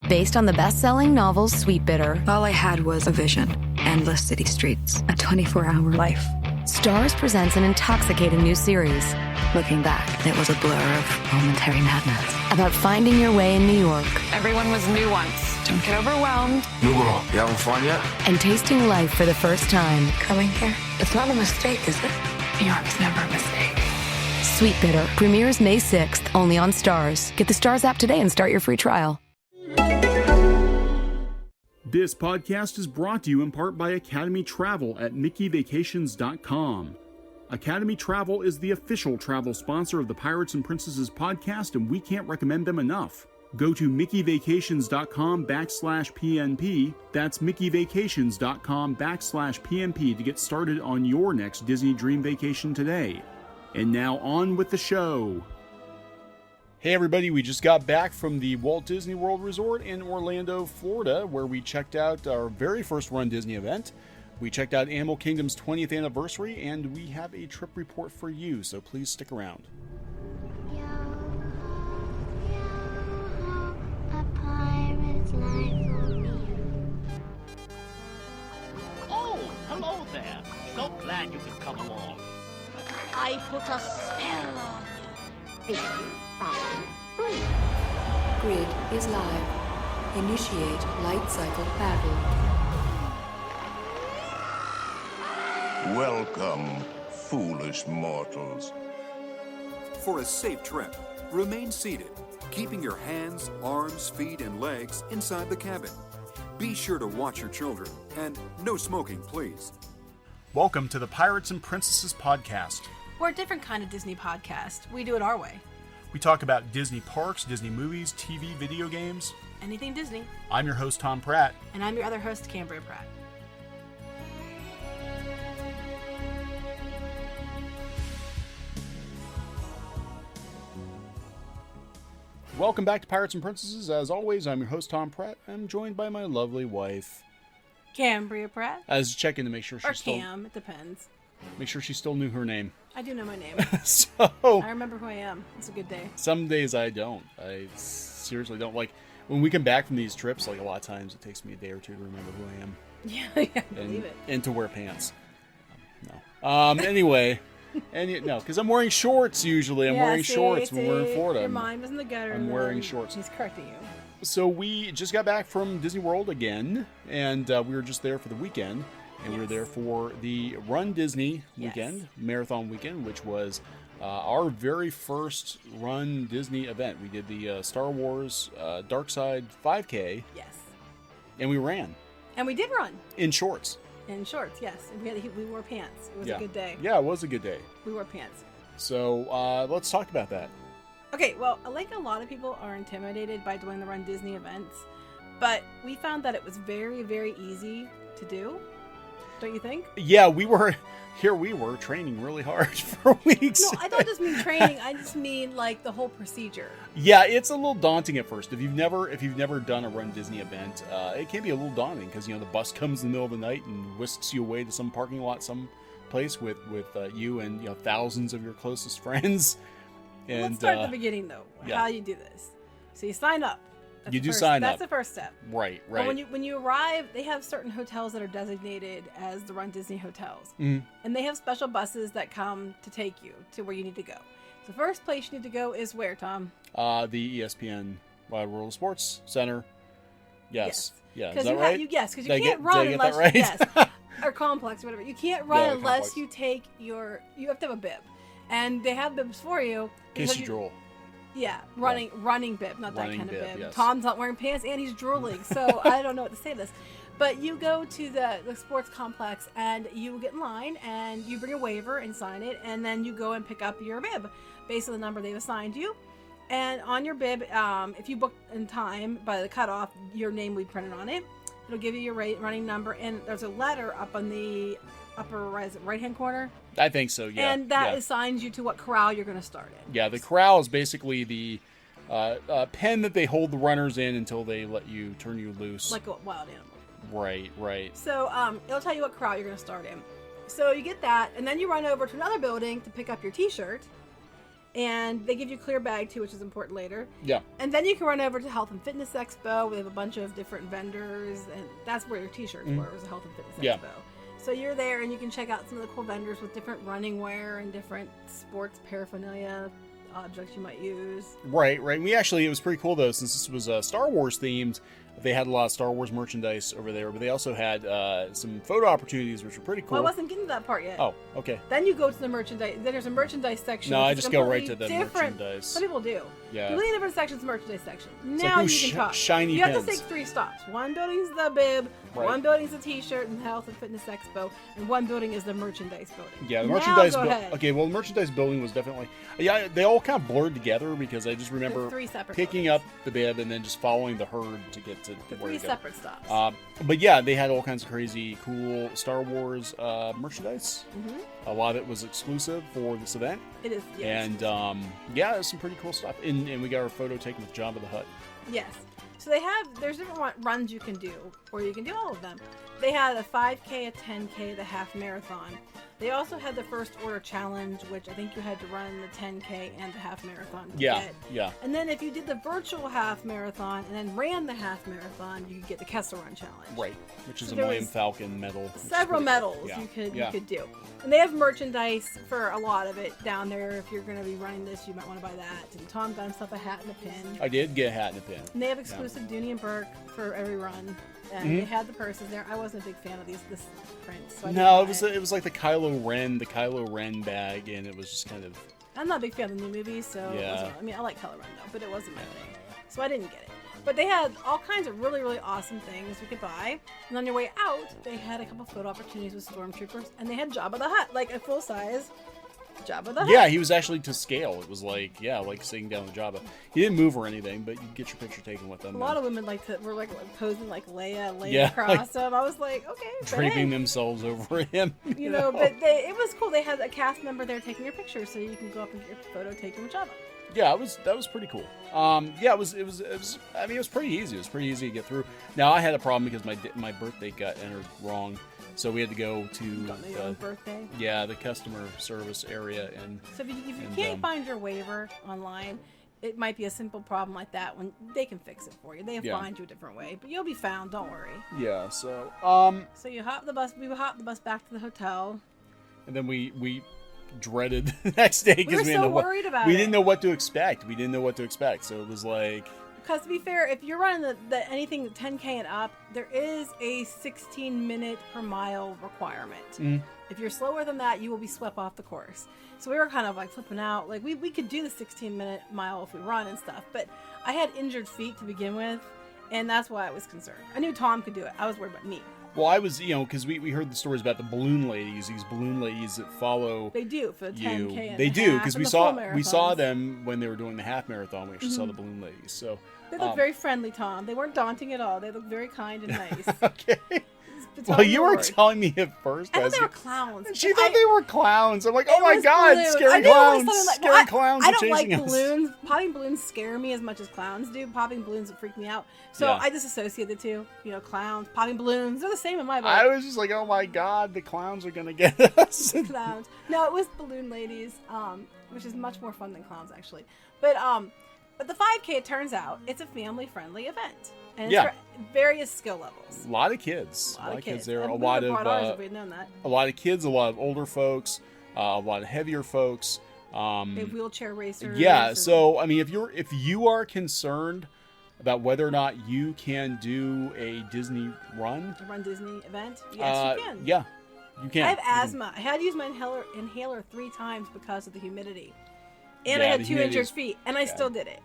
Based on the best-selling novel Sweet Bitter. All I had was a vision. Endless city streets. A 24-hour life. Stars presents an intoxicating new series. Looking back, it was a blur of momentary madness. About finding your way in New York. Everyone was new once. Don't get overwhelmed. New girl, you having fun yet? And tasting life for the first time. Coming here, it's not a mistake, is it? New York's never a mistake. Sweet Bitter premieres May 6th, only on Stars. Get the Stars app today and start your free trial. This podcast is brought to you in part by Academy Travel at MickeyVacations.com. Academy Travel is the official travel sponsor of the Pirates and Princesses podcast, and we can't recommend them enough. Go to MickeyVacations.com/PNP. That's MickeyVacations.com/PNP to get started on your next Disney dream vacation today. And now on with the show. Hey everybody, we just got back from the Walt Disney World Resort in Orlando, Florida, where we checked out our very first Run Disney event. We checked out Animal Kingdom's 20th anniversary, and we have a trip report for you, so please stick around. Oh, hello there. So glad you could come along. I put a spell on you. Grid is live. Initiate light cycle battle. Welcome, foolish mortals. For a safe trip, remain seated, keeping your hands, arms, feet, and legs inside the cabin. Be sure to watch your children, and no smoking, please. Welcome to the Pirates and Princesses podcast. We're a different kind of Disney podcast. We do it our way. We talk about Disney parks, Disney movies, TV, video games. Anything Disney. I'm your host, Thom Pratt. And I'm your other host, Kam Pratt. Welcome back to Pirates and Princesses. As always, I'm your host, Thom Pratt. I'm joined by my lovely wife, Kam Pratt. I was checking to make sure or Cam, it depends. Make sure she still knew her name. I do know my name. So I remember who I am. It's a good day. Some days I don't. I seriously don't. Like, when we come back from these trips, like, a lot of times it takes me a day or two to remember who I am. Yeah, I believe it. And to wear pants. No. Anyway. No, because I'm wearing shorts usually. I'm wearing shorts when we're in Florida. Your mind was in the gutter. I'm wearing shorts. He's correcting you. So we just got back from Disney World again, and we were just there for the weekend. And we were there for the Run Disney weekend, marathon weekend, which was our very first Run Disney event. We did the Star Wars Dark Side 5K. Yes. And we ran. And we did run. In shorts. In shorts, yes. And we wore pants. It was a good day. Yeah, it was a good day. We wore pants. So let's talk about that. Okay, well, like a lot of people are intimidated by doing the Run Disney events, but we found that it was very, very easy to do. Don't you think? Yeah, we were training really hard for weeks. No, I don't just mean training. I just mean like the whole procedure. Yeah, it's a little daunting at first. If you've never done a Run Disney event, it can be a little daunting because the bus comes in the middle of the night and whisks you away to some parking lot, some place with you and thousands of your closest friends. And let's start at the beginning though. How you do this? So you sign up. Sign up. That's the first step. Right. But when you arrive, they have certain hotels that are designated as the Run Disney hotels. Mm. And they have special buses that come to take you to where you need to go. So the first place you need to go is where, Tom? The ESPN World Sports Center. Yes. Yeah, is that right? Yes, because you can't run unless right? Yes. Or complex, whatever. You can't run unless you take you have to have a bib. And they have bibs for you. In case you drool. Yeah, running bib, not running that kind of bib. Yes. Tom's not wearing pants and he's drooling, so I don't know what to say to this. But you go to the sports complex and you get in line and you bring a waiver and sign it, and then you go and pick up your bib based on the number they've assigned you. And on your bib, if you book in time by the cutoff, your name will be printed on it. It'll give you your running number, and there's a letter up on the upper right-hand corner. I think so, yeah. And that assigns you to what corral you're going to start in. Yeah, the corral is basically the pen that they hold the runners in until they let you turn you loose. Like a wild animal. Right. So it'll tell you what corral you're going to start in. So you get that, and then you run over to another building to pick up your T-shirt. And they give you a clear bag too, which is important later. Yeah. And then you can run over to Health and Fitness Expo. We have a bunch of different vendors, and that's where your t-shirts were, was the Health and Fitness Expo. So you're there and you can check out some of the cool vendors with different running wear and different sports paraphernalia objects you might use. Right. It was pretty cool though, since this was Star Wars themed. They had a lot of Star Wars merchandise over there, but they also had some photo opportunities, which were pretty cool. Well, I wasn't getting to that part yet. Oh, okay. Then you go to the merchandise. Then there's a merchandise section. No, I just go right to the merchandise. Some people do. Yeah. Completely different section's merchandise section. It's Now like, you can talk. Shiny you pins. have to take 3 stops. One building's the bib, one building's the t-shirt and Health and Fitness Expo, and one building is the merchandise building. Yeah, the now merchandise go ahead. Okay, well, the merchandise building was definitely... Yeah, they all kind of blurred together because I just remember 3 separate picking buildings. up the bib and then just following the herd to get to The where 3 to go. separate stops. But yeah, they had all kinds of crazy, cool Star Wars merchandise. A lot of it was exclusive for this event. It is, yes. And yeah, there's some pretty cool stuff. And we got our photo taken with Jabba the Hutt. Yes. So there's different runs you can do, or you can do all of them. They had a 5K, a 10K, the half marathon. They also had the first order challenge, which I think you had to run the 10K and the half marathon to get. Yeah. And then if you did the virtual half marathon and then ran the half marathon, you could get the Kessel Run challenge. Right, which is So a there Millennium was Falcon medal. Several medals you could do. And they have merchandise for a lot of it down there. If you're going to be running this, you might want to buy that. And Tom got himself a hat and a pin. I did get a hat and a pin. And they have exclusive Dooney and Burke for every run. And they had the purses there. I wasn't a big fan of this print. So it was like the Kylo Ren bag, and it was just kind of... I'm not a big fan of the new movies, so I mean, I like Kylo Ren though, but it wasn't my thing. So I didn't get it. But they had all kinds of really, really awesome things you could buy. And on your way out, they had a couple photo opportunities with stormtroopers, and they had Jabba the Hutt, like a full-size Jabba the Hutt. Yeah, he was actually to scale. It was like sitting down with Jabba. He didn't move or anything, but you get your picture taken with him. A lot of women were posing like Leia Yeah, across him. I was like, okay, draping themselves over him. You know, but it was cool. They had a cast member there taking your picture, so you can go up and get your photo taken with Jabba. Yeah, that was pretty cool. Yeah, it was. I mean, it was pretty easy. It was pretty easy to get through. Now I had a problem because my birth date got entered wrong. So we had to go to the customer service area. And so if you can't find your waiver online, it might be a simple problem like that when they can fix it for you. They'll find you a different way, but you'll be found. Don't worry. Yeah. So so you hop the bus. We hopped the bus back to the hotel. And then we dreaded the next day because we were so worried about we didn't know what to expect. So it was like. Because to be fair, if you're running the anything 10K and up, there is a 16-minute per mile requirement. If you're slower than that, you will be swept off the course. So we were kind of like flipping out. Like we could do the 16-minute mile if we run and stuff, but I had injured feet to begin with, and that's why I was concerned. I knew Tom could do it. I was worried about me. Well, I was, because we heard the stories about the balloon ladies, these balloon ladies that follow. They do for the 10K. And they do because we saw them them when they were doing the half marathon. We actually saw the balloon ladies. So they looked very friendly, Tom. They weren't daunting at all. They looked very kind and nice. Okay. Well, you were telling me at first. I thought they were clowns. She thought they were clowns. I'm like, oh my god, balloons. scary clowns! Scary clowns I are don't chasing like us. balloons. Popping balloons scare me as much as clowns do. Popping balloons freak me out. So I disassociate the two. Clowns, popping balloons. They're the same in my book. I was just like, oh my god, the clowns are gonna get us. Clowns. No, it was balloon ladies, which is much more fun than clowns actually. But the 5K, it turns out, it's a family-friendly event. And it's for various skill levels. A lot of kids. A lot of kids there. And A lot of kids, a lot of older folks, a lot of heavier folks. They have wheelchair racers. Yeah, so I mean, if you are concerned about whether or not you can do a Disney run, a Run Disney event, yes, you can. Yeah, you can. I have asthma. I had to use my inhaler 3 times because of the humidity, and I had 2 injured feet, and I still did it.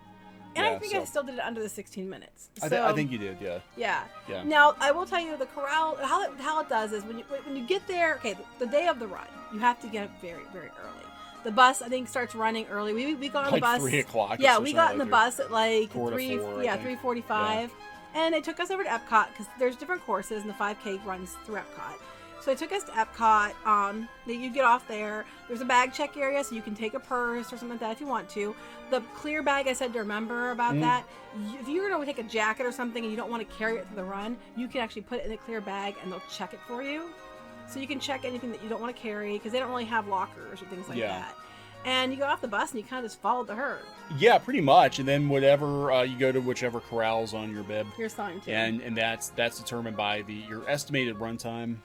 And I think I still did it under the 16 minutes. I think you did, yeah. Yeah. Now, I will tell you, the corral, how it does is when you get there, okay, the day of the run, you have to get up very, very early. The bus, I think, starts running early. We got on the bus. 3 o'clock. Yeah, we got in the bus at like 3:45. Yeah. And it took us over to Epcot because there's different courses and the 5K runs through Epcot. So it took us to Epcot. You get off there. There's a bag check area, so you can take a purse or something like that if you want to. The clear bag, I said to remember about that. If you're going to take a jacket or something and you don't want to carry it for the run, you can actually put it in a clear bag and they'll check it for you. So you can check anything that you don't want to carry because they don't really have lockers or things like that. and you go off the bus and you kind of just follow the herd. Yeah, pretty much. And then whatever you go to whichever corral's on your bib. You're assigned to. And that's determined by your estimated runtime.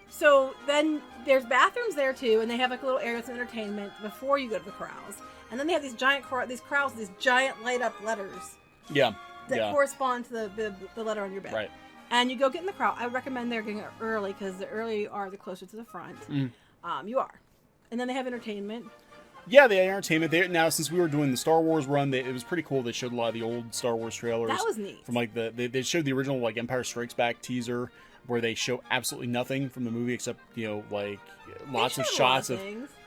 So then there's bathrooms there too, and they have like a little area of entertainment before you go to the corrals. And then they have these giant corrals, these giant light up letters. Yeah. That correspond to the letter on your bib. Right. And you go get in the corral. I recommend they're getting it early because the earlier you are, the closer to the front you are. And then they have entertainment. Yeah, they had entertainment. Now, since we were doing the Star Wars run, it was pretty cool. They showed a lot of the old Star Wars trailers. That was neat. From like they showed the original like Empire Strikes Back teaser, where they show absolutely nothing from the movie except like lots of shots of.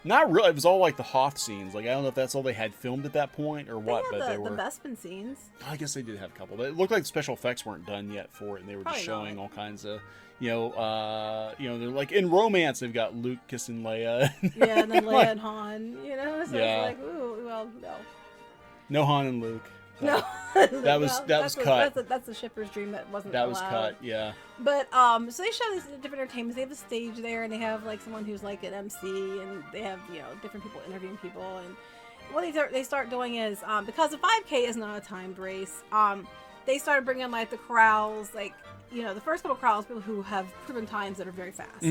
Not really. It was all like the Hoth scenes. Like I don't know if that's all they had filmed at that point or what, but they were the Bespin scenes. I guess they did have a couple. But it looked like the special effects weren't done yet for it, and they were just showing all kinds of. They're like in romance. They've got Luke kissing Leia. Yeah, and then Leia and Han. So it's like, ooh, well, no. No Han and Luke. No, that was cut. That's a shipper's dream that wasn't. That allowed. was cut. Yeah. But so they show these different entertainments. They have a stage there, and they have like someone who's like an MC, and they have different people interviewing people. And what they start doing is because the 5K is not a timed race. They started bringing like the corrals, like the first couple corrals, people who have proven times that are very fast.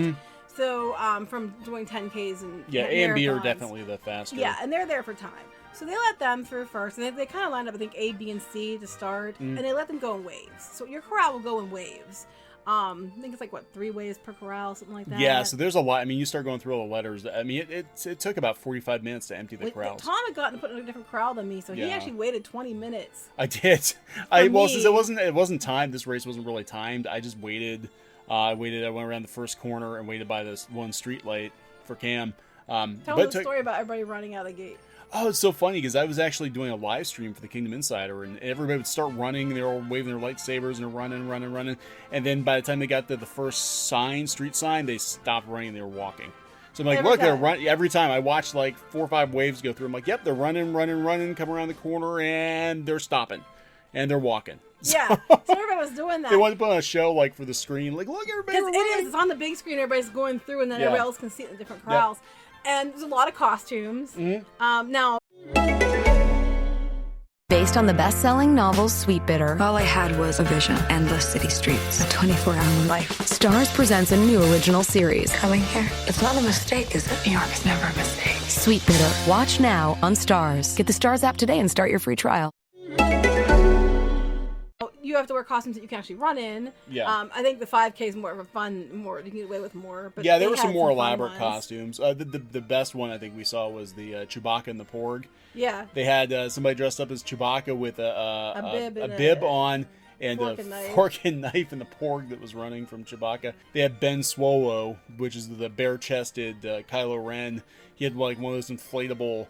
So from doing 10Ks and A and B are definitely the faster. Yeah, and they're there for time. So they let them through first, and they kind of lined up, I think, A, B, and C to start, and they let them go in waves. So your corral will go in waves. I think it's like, 3 waves per corral, something like that. Yeah, so there's a lot. I mean, you start going through all the letters. I mean, it took about 45 minutes to empty the corrals. Tom had gotten put in a different corral than me, so he actually waited 20 minutes. I did. Since it wasn't timed, this race wasn't really timed, I just waited. I went around the first corner and waited by this one street light for Cam. Tell me the story about everybody running out of the gate. Oh, it's so funny because I was actually doing a live stream for the Kingdom Insider, and everybody would start running, and they were all waving their lightsabers and running, and then by the time they got to the first street sign, they stopped running, they were walking. So I'm like, look, they're running. Every time I watched like 4 or 5 waves go through, I'm like, yep, they're running, come around the corner, and they're stopping, and they're walking. Yeah, so everybody was doing that. They wanted to put on a show like for the screen, like, look, everybody. It's on the big screen, everybody's going through, and then everybody else can see it in the different corrals. Yep. And there's a lot of costumes. Now, based on the best-selling novel Sweet Bitter, All I had was a vision. Endless city streets. A 24-hour life. Stars presents a new original series. Coming here. It's not a mistake, is it? New York is never a mistake. Sweet Bitter. Watch now on Stars. Get the Stars app today and start your free trial. you have to wear costumes that you can actually run in. Yeah. I think the 5K is more of a fun, you can get away with more. But yeah, there were some more elaborate costumes. The best one I think we saw was the Chewbacca and the Porg. Yeah. They had somebody dressed up as Chewbacca with a bib on. And fork and knife and the Porg that was running from Chewbacca. They had Ben Swallow, which is the bare-chested Kylo Ren. He had like one of those inflatable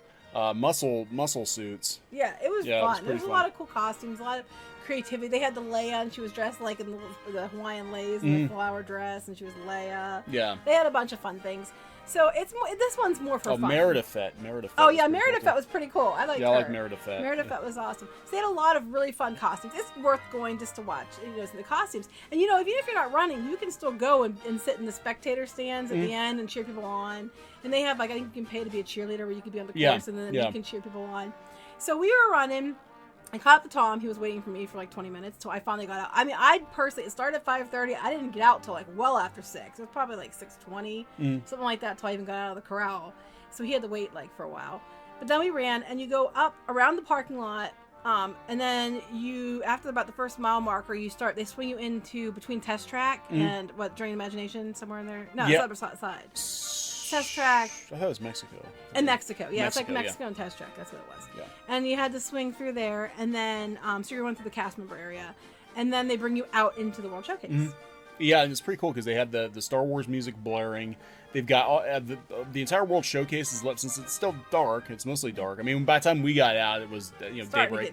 muscle suits. Yeah, it was fun. There was a lot of cool costumes, a lot of creativity. They had the Leia, and she was dressed like in the Hawaiian lace and the flower dress, and she was Leia. Yeah. They had a bunch of fun things. So this one's more for fun. Merida Fett. Oh yeah, Merida Fett was pretty cool. I liked her. I like Merida Fett. Merida Fett was awesome. So they had a lot of really fun costumes. It's worth going just to watch, the costumes. And even if you're not running, you can still go and sit in the spectator stands at the end and cheer people on. And they have I think you can pay to be a cheerleader where you can be on the course and then you can cheer people on. So we were running. I caught up to Tom. He was waiting for me for like 20 minutes till I finally got out. I mean, it started at 5:30. I didn't get out till like well after 6. It was probably like 6:20, something like that, till I even got out of the corral. So he had to wait like for a while. But then we ran, and you go up around the parking lot, and then after about the first mile marker, they swing you into between Test Track and Drain Imagination, somewhere in there. No, it's other side. Test Track. I thought it was Mexico. And Mexico. Yeah, it's like Mexico and Test Track. That's what it was. Yeah. And you had to swing through there, and then so you're going through the cast member area, and then they bring you out into the World Showcase. Yeah, and it's pretty cool because they had the Star Wars music blaring. They've got the entire World Showcase is lit since it's still dark. It's mostly dark. I mean, by the time we got out, it was daybreak.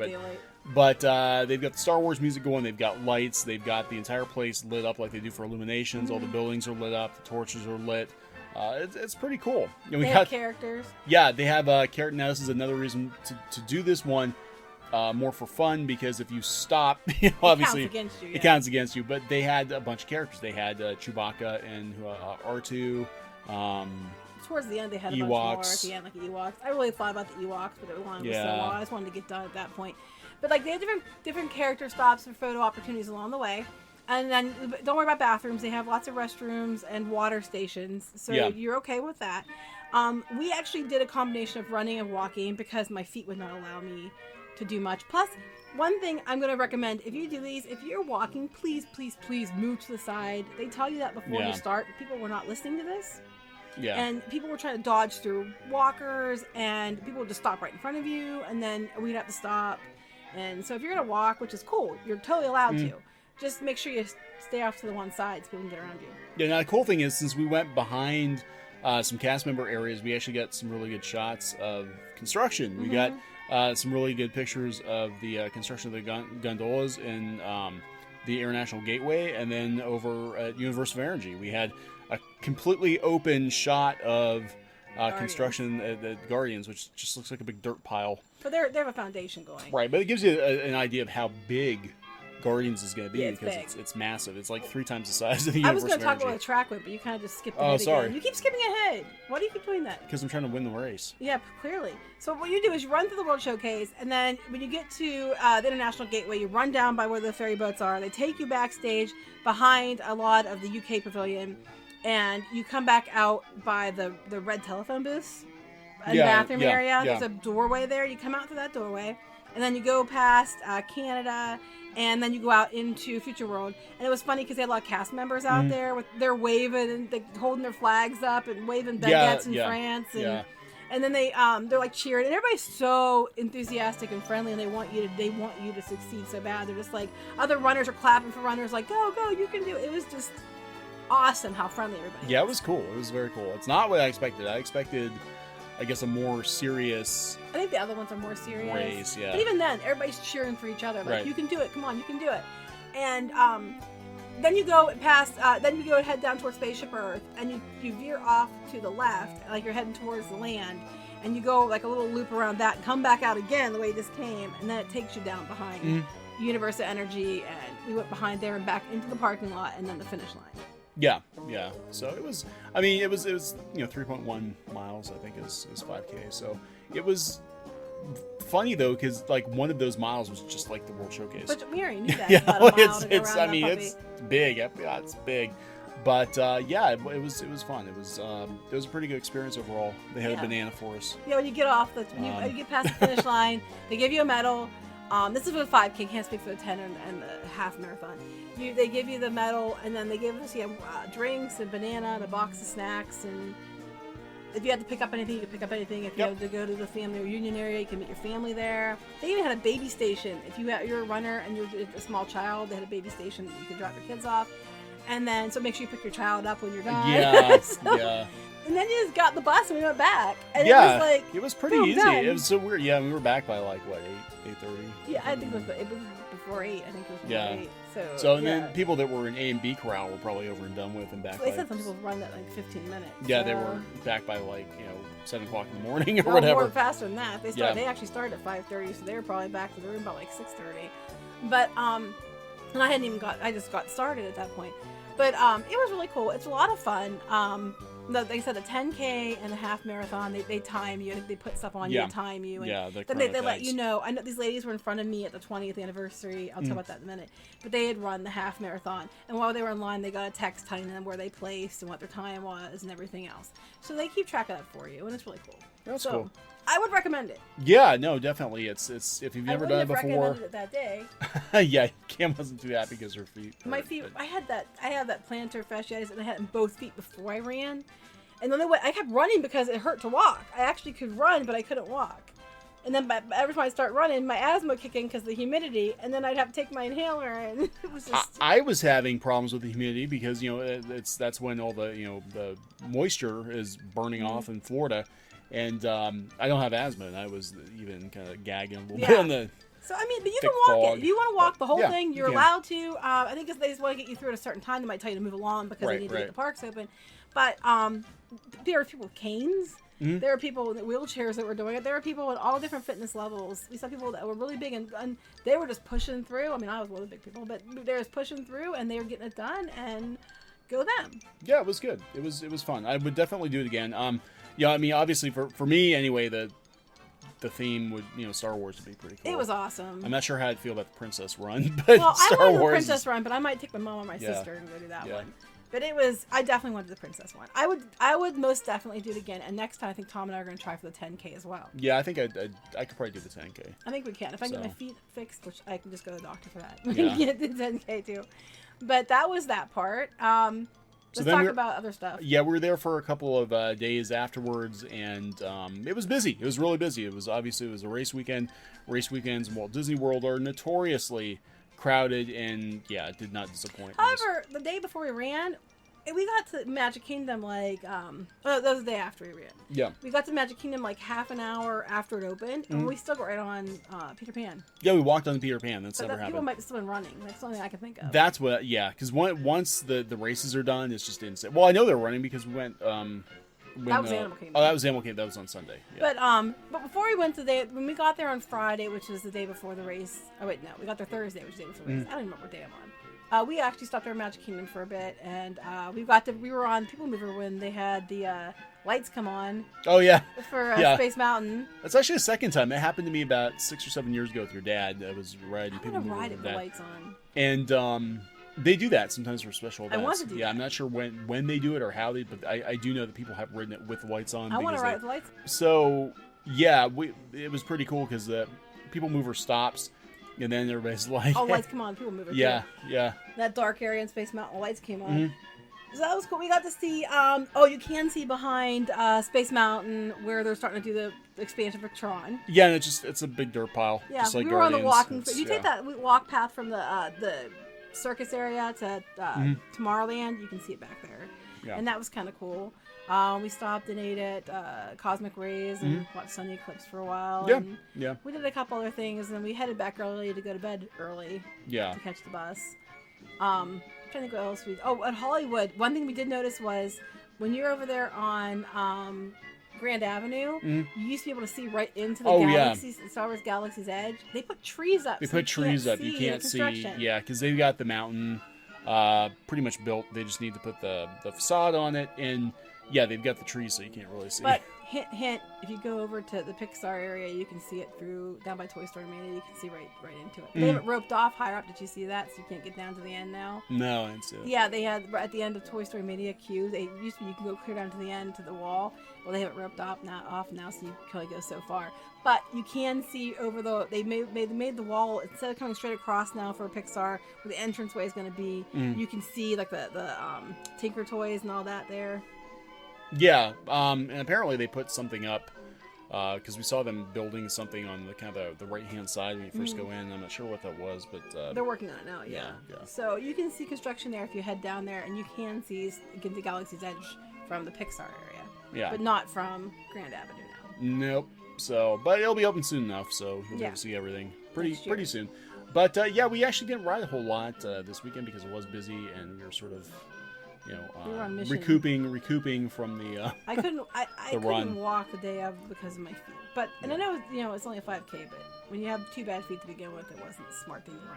But they've got the Star Wars music going. They've got lights. They've got the entire place lit up like they do for Illuminations. All the buildings are lit up. The torches are lit. It's pretty cool. They have characters. Yeah, they have character. Now this is another reason to do this one more for fun, because if you stop, obviously it counts against you. But they had a bunch of characters. They had Chewbacca and R2. towards the end they had a bunch more at Ewoks. the end, like Ewoks. I really thought about the Ewoks, but the line was so Yeah. long. I just wanted to get done at that point. But like they had different character stops and photo opportunities along the way. And then don't worry about bathrooms. They have lots of restrooms and water stations, so you're okay with that. We actually did a combination of running and walking because my feet would not allow me to do much. Plus, one thing I'm going to recommend, if you do these, if you're walking, please, please, please move to the side. They tell you that before you start. People were not listening to this. Yeah. And people were trying to dodge through walkers, and people would just stop right in front of you, and then we'd have to stop. And so if you're going to walk, which is cool, you're totally allowed to. Just make sure you stay off to the one side so people can get around you. Yeah, now the cool thing is, since we went behind some cast member areas, we actually got some really good shots of construction. We got some really good pictures of the construction of the gondolas in the International Gateway, and then over at Universal Energy, we had a completely open shot of construction at the Guardians, which just looks like a big dirt pile. But they have a foundation going. Right, but it gives you an idea of how big Guardians is going to be, because it's massive. It's like 3 times the size of the I was Universal going to talk Energy. about the track whip, but you kind of just skipped ahead sorry. again. You keep skipping ahead. Why do you keep doing that? Because I'm trying to win the race. Yeah, clearly. So what you do is you run through the World Showcase, and then when you get to the International Gateway, you run down by where the ferry boats are. They take you backstage behind a lot of the UK pavilion, and you come back out by the red telephone booths and bathroom area. There's a doorway there. You come out through that doorway, and then you go past Canada, and then you go out into Future World. And it was funny because they had a lot of cast members out there. They're waving and holding their flags up and waving baguettes in France. And then they're like cheering. And everybody's so enthusiastic and friendly, and they want you to succeed so bad. They're just like, other runners are clapping for runners like, go, you can do it. It was just awesome how friendly everybody was. Yeah, it was cool. It was very cool. It's not what I expected. I expected, I guess, a more serious I think the other ones are more serious. race. Yeah. But even then, everybody's cheering for each other. Like, Right. you can do it. Come on, you can do it. And then you go past, head down towards Spaceship Earth, and you veer off to the left, like you're heading towards the land. And you go like a little loop around that, and come back out again the way this came, and then it takes you down behind Universal Energy, and we went behind there and back into the parking lot, and then the finish line. Yeah. So it was 3.1 miles, I think, is 5K. So it was funny though, because like one of those miles was just like the World Showcase. But we already knew that. Yeah, About a mile to go it's around that puppy. it's big. Yeah, it's big. But it was fun. It was a pretty good experience overall. They had a banana for us. Yeah, when you get off when you get past the finish line, they give you a medal. This is for the 5K. Can't speak for the 10 and the half marathon. They give you the medal, and then they give us drinks and banana and a box of snacks. And if you had to pick up anything, you could pick up anything. If you had to go to the family reunion area, you can meet your family there. They even had a baby station. If you're a runner and you're a small child, they had a baby station that you could drop your kids off. And then, so make sure you pick your child up when you're done. Yeah. And then you just got the bus and we went back. And it was pretty easy. Done. It was so weird. Yeah, we were back by like what, 8:30. Yeah, I think it was before 8. I think it was before 8. So and then people that were in A and B corral were probably over and done with and back. They said some people run that like 15 minutes. Yeah, they were back by like 7:00 in the morning or whatever. More faster than that. They actually started at 5:30, so they were probably back to the room by like 6:30. But and I just got started at that point. But it was really cool. It's a lot of fun. Like I said, the 10K and the half marathon, they time you. They put stuff on you and time you. And then they let you know. I know these ladies were in front of me at the 20th anniversary. I'll talk about that in a minute. But they had run the half marathon. And while they were in line, they got a text telling them where they placed and what their time was and everything else. So they keep track of that for you, and it's really cool. That's cool. I would recommend it. Yeah, no, definitely. It's if you've never done it before. I recommended it that day. Yeah, Cam wasn't too happy because her feet. My feet. I had that plantar fasciitis, and I had it in both feet before I ran. And then I kept running because it hurt to walk. I actually could run, but I couldn't walk. And then every time I start running, my asthma would kick in because of the humidity, and then I'd have to take my inhaler, and it was just. I was having problems with the humidity because that's when all the the moisture is burning off in Florida, and I don't have asthma, and I was even kind of gagging a little bit on the. So I mean, but you can walk fog. it. If you want to walk the whole thing, you're you allowed to. I think they just want to get you through at a certain time. They might tell you to move along because they need to get the parks open. But there are people with canes. Mm-hmm. There are people in wheelchairs that were doing it. There are people at all different fitness levels. We saw people that were really big and they were just pushing through. I mean, I was one of the big people, but they were just pushing through and they were getting it done. And go them. Yeah, it was good. It was fun. I would definitely do it again. Yeah, I mean, obviously for me anyway, the theme would, Star Wars would be pretty cool. It was awesome. I'm not sure how I'd feel about the Princess Run, but well, Star I wanted Wars the Princess Run, but I might take my mom or my sister and go do that one. But I definitely wanted the Princess one. I would most definitely do it again. And next time, I think Tom and I are going to try for the 10K as well. Yeah, I think I could probably do the 10K. I think we can. If I get my feet fixed, which I can just go to the doctor for that. Yeah. Get the 10K too. But that was that part. Let's talk about other stuff. Yeah, we were there for a couple of days afterwards, and it was busy. It was really busy. It was a race weekend. Race weekends in Walt Disney World are notoriously crowded, and yeah, it did not disappoint. However, the day before we ran, we got to Magic Kingdom that was the day after we ran. Yeah. We got to Magic Kingdom like half an hour after it opened, and we still got right on Peter Pan. Yeah, we walked on Peter Pan. That's but never happened. People might have still been running. That's the only thing I can think of. That's what, yeah, because once the races are done, it's just insane. Well, I know they're running because we went. That was Animal Kingdom. Oh, that was Animal Kingdom. That was on Sunday. Yeah. But before we went when we got there on Friday, which was the day before the race. Oh wait, no, we got there Thursday, which was the day before the race. I don't even remember what day I'm on. We actually stopped at Magic Kingdom for a bit, and we were on People Mover when they had the lights come on. Oh yeah. For Space Mountain. That's actually the second time. It happened to me about 6 or 7 years ago with your dad. I was riding People Mover ride with it with Dad. the lights on. And they do that sometimes for special events. I want to do that. I'm not sure when they do it or how but I do know that people have ridden it with the lights on. I want to ride with the lights. So yeah, it was pretty cool because the People Mover stops. And then everybody's like... Oh, lights come on. People Mover. Yeah, too. yeah. That dark area in Space Mountain, lights came on. So that was cool. We got to see... you can see behind Space Mountain where they're starting to do the expansion for Tron. Yeah, and it's a big dirt pile. Yeah, just like we were on the Guardians. walking... You take that walk path from the circus area to Tomorrowland, you can see it back there. Yeah. And that was kind of cool. We stopped and ate at Cosmic Rays and watched Sunny Eclipse for a while. Yeah, and yeah. We did a couple other things, and then we headed back early to go to bed early. Yeah. To catch the bus. I'm trying to think what else at Hollywood, one thing we did notice was when you're over there on Grand Avenue, you used to be able to see right into the Star Wars Galaxy's Edge. They put trees up. You can't see. Yeah, because they've got the mountain pretty much built. They just need to put the facade on it, and yeah, they've got the trees, so you can't really see. But hint, if you go over to the Pixar area, you can see it down by Toy Story Mania. You can see right into it. They have it roped off higher up. Did you see that? So you can't get down to the end now. No, I didn't see it. Yeah, they had at the end of Toy Story Mania queue. They used to be you can go clear down to the end to the wall. Well, they have it roped off now, so you can only go so far. But you can see over they made the wall instead of coming straight across now for Pixar, where the entranceway is going to be. You can see like the Tinker Toys and all that there. Yeah, and apparently they put something up because we saw them building something on the kind of the right hand side when you first go in. I'm not sure what that was, but they're working on it now. Yeah. So you can see construction there if you head down there, and you can see the Galaxy's Edge from the Pixar area. Yeah, but not from Grand Avenue now. Nope. So, but it'll be open soon enough, so you'll be able to see everything pretty soon. But yeah, we actually didn't ride a whole lot this weekend because it was busy and we were sort of. We were on mission. recouping from the I couldn't run. walk the day of because of my feet. But I know it's only a 5K, but when you have two bad feet to begin with, it wasn't a smart thing to run.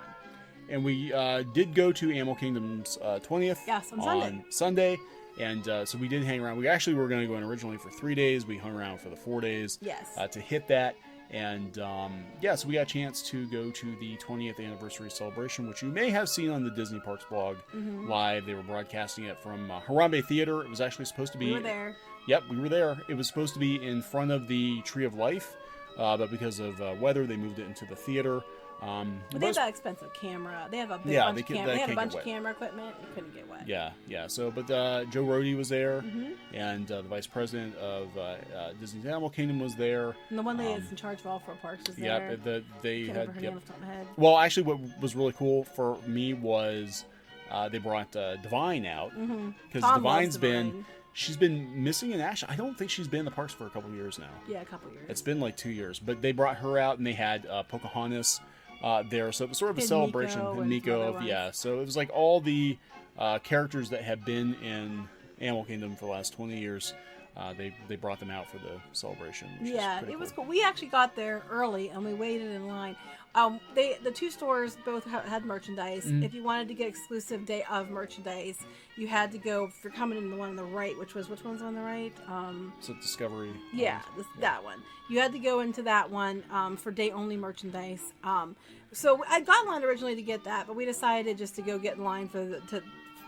And we did go to Animal Kingdom's 20th. Yes, on Sunday. And so we did hang around. We actually were going to go in originally for 3 days. We hung around for the 4 days. Yes. To hit that. And so we got a chance to go to the 20th anniversary celebration, which you may have seen on the Disney Parks blog live. They were broadcasting it from Harambe Theater. It was actually supposed to be... We were there. Yep, we were there. It was supposed to be in front of the Tree of Life, but because of weather, they moved it into the theater. But they have that expensive camera. They have a big bunch of camera. They had a bunch of camera equipment. You couldn't get wet. Yeah. So, but Joe Rohde was there, and the vice president of Disney's Animal Kingdom was there. And the one lady that's in charge of all 4 parks was there. Yep, they had. Her name off the top of my head. Well, actually, what was really cool for me was they brought Divine out because Divine's been. She's been missing in action. I don't think she's been in the parks for a couple of years now. Yeah, a couple of years. It's been like 2 years, but they brought her out and they had Pocahontas there, so it was sort of a celebration. Nico, so it was like all the characters that have been in Animal Kingdom for the last 20 years they brought them out for the celebration. Which Yeah, is it was cool. cool. We actually got there early and we waited in line. The two stores both had merchandise. If you wanted to get exclusive day of merchandise, you had to go, if you're coming in the one on the right, which one's on the right? So Discovery. Yeah, that one. You had to go into that one for day only merchandise. So I got in line originally to get that, but we decided just to go get in line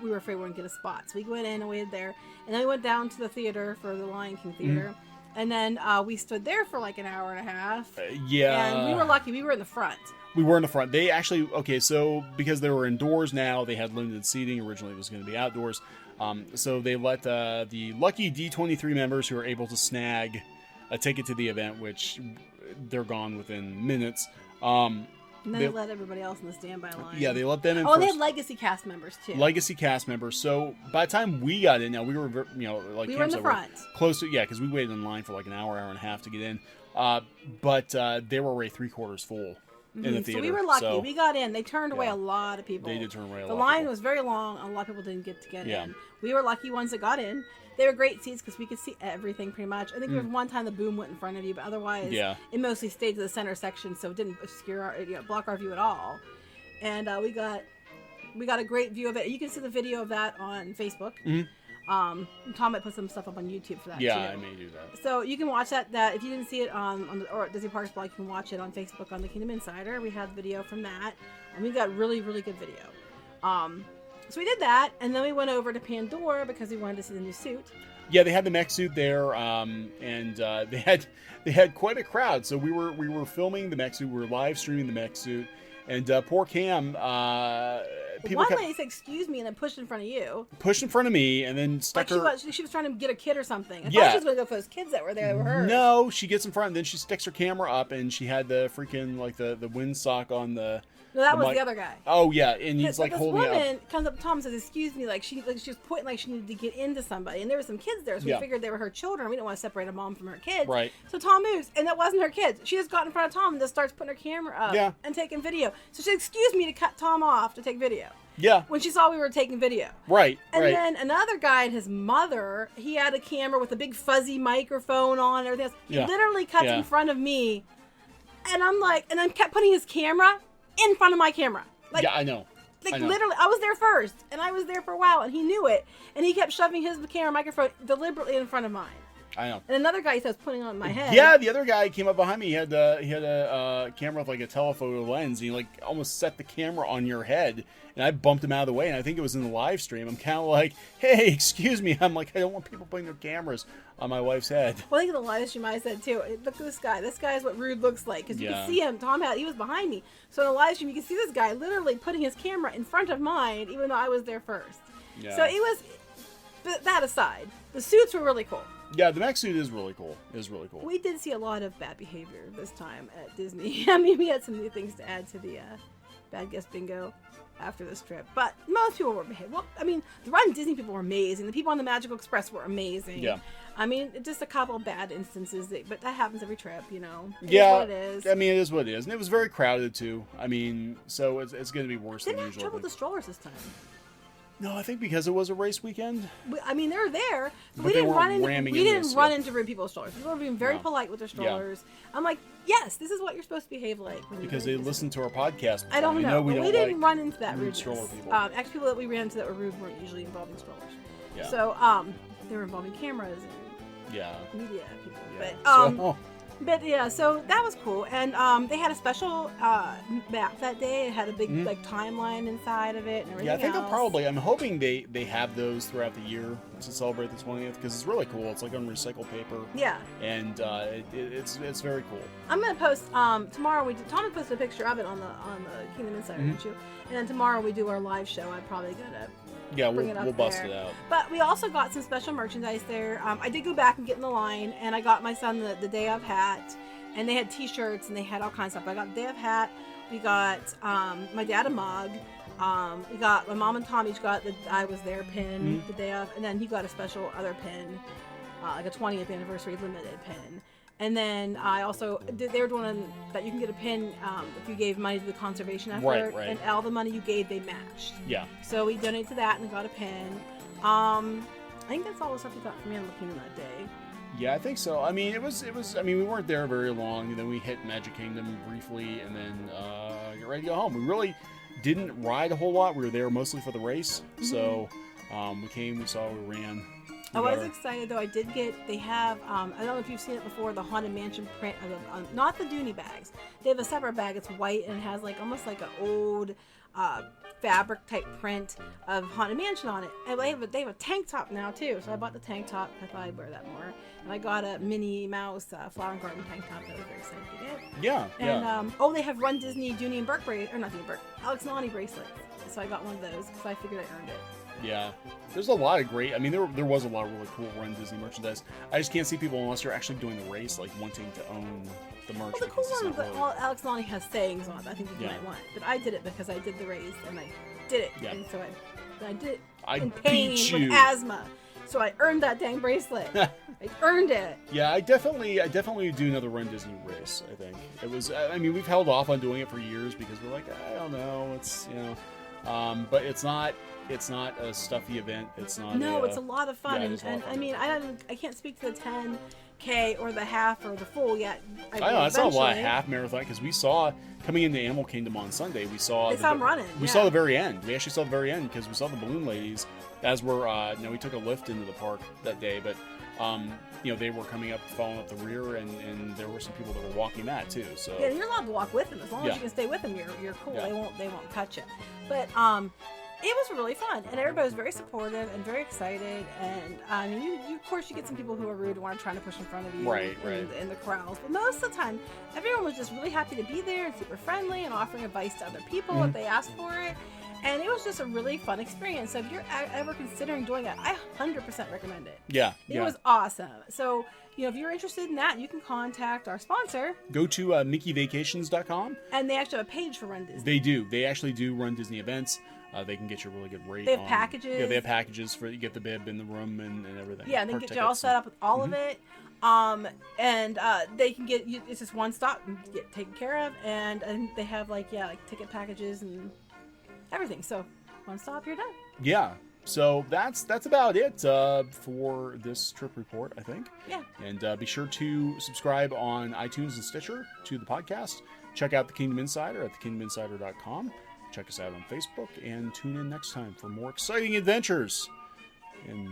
we were afraid we wouldn't get a spot. So we went in and waited there. And then we went down to the theater for the Lion King theater. And then we stood there for like an hour and a half. Yeah. And we were lucky. We were in the front. We were in the front. They actually, so because they were indoors now, they had limited seating. Originally it was going to be outdoors. So they let the lucky D23 members who are able to snag a ticket to the event, which they're gone within minutes. And then they let everybody else in the standby line. Yeah, they let them in first. first. They had legacy cast members too. Legacy cast members. So by the time we got in, now we were, like we were in the front, close to, because we waited in line for like an hour and a half to get in. But they were already 3/4 full in the theater. So we were lucky. We got in. They turned away a lot of people. They did turn away a lot. The line was very long. A lot of people didn't get to get Yeah. in. We were lucky ones that got in. They were great seats because we could see everything pretty much. I think there was one time the boom went in front of you, but otherwise, it mostly stayed to the center section, so it didn't block our view at all. And we got a great view of it. You can see the video of that on Facebook. Tom might put some stuff up on YouTube for that too. Yeah, I may do that. So you can watch that. If you didn't see it on or Disney Parks blog, you can watch it on Facebook on the Kingdom Insider. We had video from that, and we got really, really good video. So we did that, and then we went over to Pandora because we wanted to see the new suit. Yeah, they had the mech suit there, and they had quite a crowd. So we were filming the mech suit, we were live streaming the mech suit, and poor Cam. One lady said, "Excuse me," and then pushed in front of you. Pushed in front of me, and then stuck her. She was trying to get a kid or something. I thought she was going to go for those kids that were there. That were hers. No, she gets in front, and then she sticks her camera up, and she had the freaking the windsock on the. No, that was the other guy. Oh yeah, and he's like holding it up. This woman comes up to Tom and says, "Excuse me," she was pointing like she needed to get into somebody, and there were some kids there, so we figured they were her children. We didn't want to separate a mom from her kids, right? So Tom moves, and that wasn't her kids. She just got in front of Tom and just starts putting her camera up and taking video. So she said, "Excuse me," to cut Tom off to take video. Yeah. When she saw we were taking video. Right. And then another guy and his mother, he had a camera with a big fuzzy microphone on and everything else. He literally cuts in front of me. And I'm like, and then kept putting his camera in front of my camera. Like, yeah, I know. Like, literally, I was there first. And I was there for a while. And he knew it. And he kept shoving his camera microphone deliberately in front of mine. I know. And another guy he says putting it on my head. Yeah, the other guy came up behind me. He had a camera with like a telephoto lens. And he like almost set the camera on your head, and I bumped him out of the way. And I think it was in the live stream. I'm kind of like, "Hey, excuse me." I'm like, I don't want people putting their cameras on my wife's head. Well, I think in the live stream I said too. Look at this guy. This guy is what rude looks like because you can see him. He was behind me. So in the live stream you can see this guy literally putting his camera in front of mine, even though I was there first. Yeah. So it was. But that aside, the suits were really cool. Yeah, the mech suit is really cool. We did see a lot of bad behavior this time at Disney. I mean, we had some new things to add to the bad guest bingo after this trip. But most people were behaved. Well, I mean, the runDisney people were amazing. The people on the Magical Express were amazing. Yeah. I mean, just a couple of bad instances, but that happens every trip, you know. It is what it is. I mean, it is what it is. And it was very crowded, too. I mean, so it's going to be worse than usual. Didn't have trouble with the strollers this time. No, I think because it was a race weekend. I mean, they were there, but we they didn't run into rude people's strollers. People were being very polite with their strollers. Yeah. I'm like, yes, this is what you're supposed to behave like. Because they listened to our podcast. I don't know. We didn't run into that rude stroller people. Actually, people that we ran into that were rude weren't usually involving strollers. Yeah. So they were involving cameras and media people. Yeah. But yeah, so that was cool, and they had a special map that day. It had a big like timeline inside of it and everything. Yeah, I think else. I'm hoping they have those throughout the year to celebrate the 20th because it's really cool. It's like on recycled paper. Yeah. And it's very cool. I'm gonna post tomorrow. Tom posted a picture of it on the Kingdom Insider, didn't you? And then tomorrow we do our live show. I'm probably gonna. Yeah, we'll bust it out. But we also got some special merchandise there. I did go back and get in the line, and I got my son the Day of hat, and they had T-shirts, and they had all kinds of stuff. I got the Day of hat. We got my dad a mug. We got my mom and Tom each got the I Was There pin the day of, and then he got a special other pin, like a 20th anniversary limited pin. And then I also they were doing that you can get a pin if you gave money to the conservation effort, right. And all the money you gave they matched. Yeah. So we donated to that and got a pin. I think that's all the stuff we got from Animal Kingdom that day. Yeah, I think so. I mean, it was. I mean, we weren't there very long, and then we hit Magic Kingdom briefly, and then get ready to go home. We really didn't ride a whole lot. We were there mostly for the race, so we came, we saw, we ran. I was excited though. I did get. They have. I don't know if you've seen it before. The Haunted Mansion print of not the Dooney bags. They have a separate bag. It's white and it has like almost like an old fabric type print of Haunted Mansion on it. And they have a tank top now too. So I bought the tank top. I thought I'd wear that more. And I got a Minnie Mouse Flower Garden tank top that I was very excited to get. Yeah. And they have Run Disney, Dooney and Burke Alex and Lonnie bracelets. So I got one of those because I figured I earned it. Yeah, there's a lot of great. I mean, there was a lot of really cool Run Disney merchandise. I just can't see people unless you're actually doing the race, like wanting to own the merch. Well, the cool one that Alex and Lonnie has sayings on. I think you might want, but I did it because I did the race and I did it, and so I did it in pain with asthma. So I earned that dang bracelet. I earned it. Yeah, I definitely do another Run Disney race. I think it was. I mean, we've held off on doing it for years because we're like, I don't know, it's but it's not a stuffy event. It's not. No, it's a lot of fun. And I mean, I can't speak to the 10K or the half or the full yet. I know that's not a lot of half marathon because we saw coming into Animal Kingdom on Sunday. We saw them running. We saw the very end. We actually saw the very end because we saw the balloon ladies as we're. We took a lift into the park that day, but they were coming up, following up the rear, and there were some people that were walking that too. So yeah, you're allowed to walk with them as long as you can stay with them. You're cool. Yeah. They won't cut you. But it was really fun, and everybody was very supportive and very excited. And you of course you get some people who are rude and want to try to push in front of you, right. in the crowds. But most of the time, everyone was just really happy to be there and super friendly and offering advice to other people if they asked for it. And it was just a really fun experience. So if you're ever considering doing it, I 100% recommend it. Yeah. It was awesome. So, if you're interested in that, you can contact our sponsor. Go to MickeyVacations.com. And they actually have a page for Run Disney. They do. They actually do Run Disney events. They can get you a really good rate. They have packages. Yeah, they have packages for you get the bib in the room and everything. Yeah, and they get you all set up with all of it. And they can get you. It's just one stop and get taken care of. And they have like ticket packages and everything. So one stop, you're done. Yeah. So that's about it for this trip report, I think. Yeah. And be sure to subscribe on iTunes and Stitcher to the podcast. Check out the Kingdom Insider at thekingdominsider.com. Check us out on Facebook and tune in next time for more exciting adventures and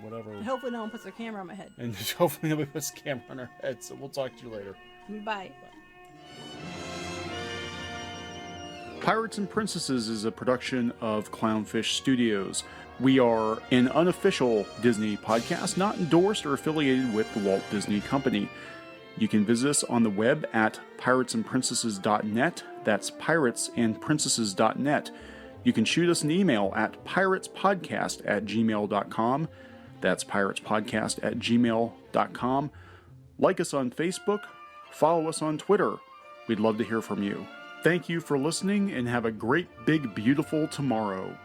whatever. And hopefully no one puts their camera on my head. And hopefully nobody puts a camera on our head. So we'll talk to you later. Bye. Pirates and Princesses is a production of Clownfish Studios. We are an unofficial Disney podcast, not endorsed or affiliated with the Walt Disney Company. You can visit us on the web at piratesandprincesses.net. That's piratesandprincesses.net. You can shoot us an email at piratespodcast@gmail.com. That's piratespodcast@gmail.com. Like us on Facebook. Follow us on Twitter. We'd love to hear from you. Thank you for listening and have a great, big, beautiful tomorrow.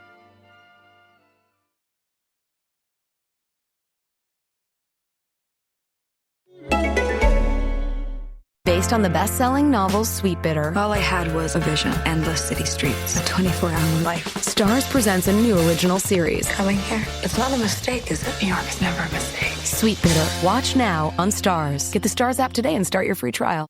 Based on the best-selling novel Sweet Bitter. All I had was a vision. Endless city streets. A 24-hour life. Stars presents a new original series. Coming here. It's not a mistake, is it? New York is never a mistake. Sweet Bitter. Watch now on Stars. Get the Stars app today and start your free trial.